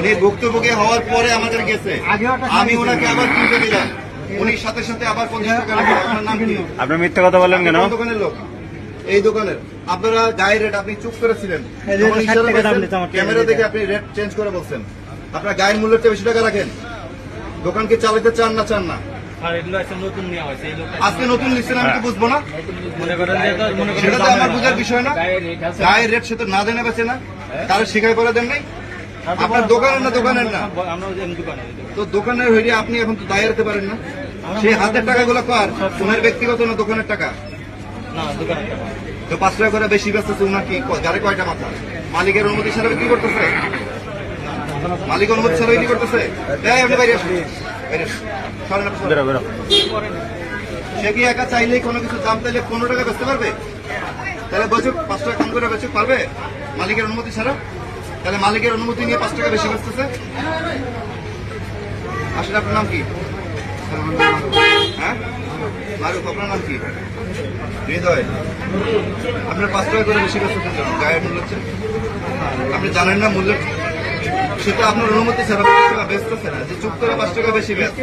উনি ভুক্তভোগী হওয়ার পরে আমাদের গেছে, আমি ওনাকে আবার কিনতে দিলাম, উনি সাথে সাথে আবার 50 টাকা লাগবে। আপনার নাম কি? আপনি মিথ্যা কথা বললেন কেন? দোকানের লোক, এই দোকানের আপনারা গায়ের রেট আপনি চুপ করেছিলেন, ক্যামেরা দেখে আপনি রেট চেঞ্জ করে বলছেন। আপনার গায়ের মূল্যের চেয়ে বেশি টাকা রাখেন। দোকানকে চালাতে চান না? আজকে নতুন নিচ্ছেন, আমি তো বুঝবো না, সেটা তো আমার বুঝার বিষয় না। গায়ের রেট সে তো না দেনে বেছে না, তারা শিখাই করে দেন নাই। আপনার দোকানের না তো দোকানের হইলে আপনি এখন তো দায় রাখতে পারেন না। সেই হাতের টাকাগুলো কার? ওনার ব্যক্তিগত না দোকানের টাকা? তো 5 টাকা করে বেশি বেচতেছে ওনার কি গাড়ি কয়টা মাথা? মালিকের অনুমতি ছাড়া কি করতেছে? মালিক অনুমতি ছাড়া কি করতেছে? আপনি বাইরে আসুন, সে কি একা চাইলেই কোনো কিছু দাম চাইলে 15 টাকা বেচতে পারবে? তাহলে বছর 5 টাকা কম করে বেচে পারবে মালিকের অনুমতি ছাড়া? তাহলে মালিকের অনুমতি নিয়ে 5 টাকা বেশি বেচতেছে। আসলে আপনার নাম কি? হ্যাঁ মারুফ, আপনার নাম কি? হৃদয়। আপনার 5 টাকা করে বেশি বেচতেছেন কেন গায়ের মূল্য? আপনি জানেন না মূল্য? সেটা আপনার অনুমতি ছাড়া 5 টাকা বেচতেছে না, যে চুপ করে 5 টাকা বেশি বেচ।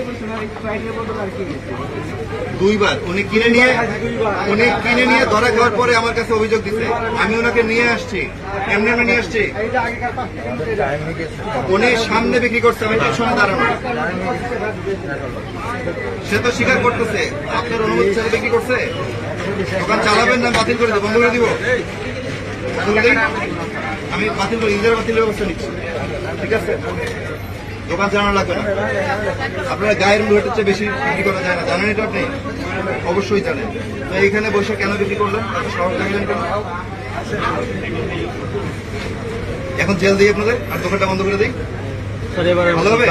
2 বার উনি কিনে নিয়ে ধরা খাওয়ার পরে আমার কাছে অভিযোগ দিতে, আমি ওনাকে নিয়ে আসছি, এমনি নিয়ে আসছি। উনি সামনে বিক্রি করছে, আমি পেছনে দাঁড়ানো। সে তো স্বীকার করতেছে আপনার অনুমতি ছাড়া বিক্রি করছে। দোকান চালাবেন না বাতিল করে দেবো, বন্ধ করে দিব? আমি বাতিল করে ইন্দিরা বাতিল ব্যবস্থা নিচ্ছি, ঠিক আছে? দোকান চালানো লাগবে না। আপনারা গায়ের মূল্যের চেয়ে বেশি বিক্রি করা যায় না, জানেন এটা? আপনি অবশ্যই জানেন। তো এইখানে বসে কেন বিক্রি করলেন? সহজ লাগলেন কেন? এখন জেল দিই আপনাদের, আর দোকানটা বন্ধ করে দিই, ভালো হবে?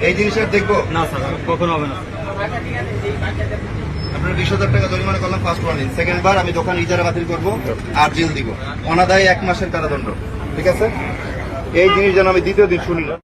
এই জিনিসটা দেখবো না স্যার, কখনো হবে না। আপনার 20,000 টাকা জরিমানা করলাম ফার্স্ট ওয়ার্নিং, সেকেন্ড বার আমি দোকান ইজারা বাতিল করবো আর জেল দিব, অনাদায়ী 1 মাসের কারাদণ্ড, ঠিক আছে? এই জিনিস যেন আমি দ্বিতীয় দিন শুনি না।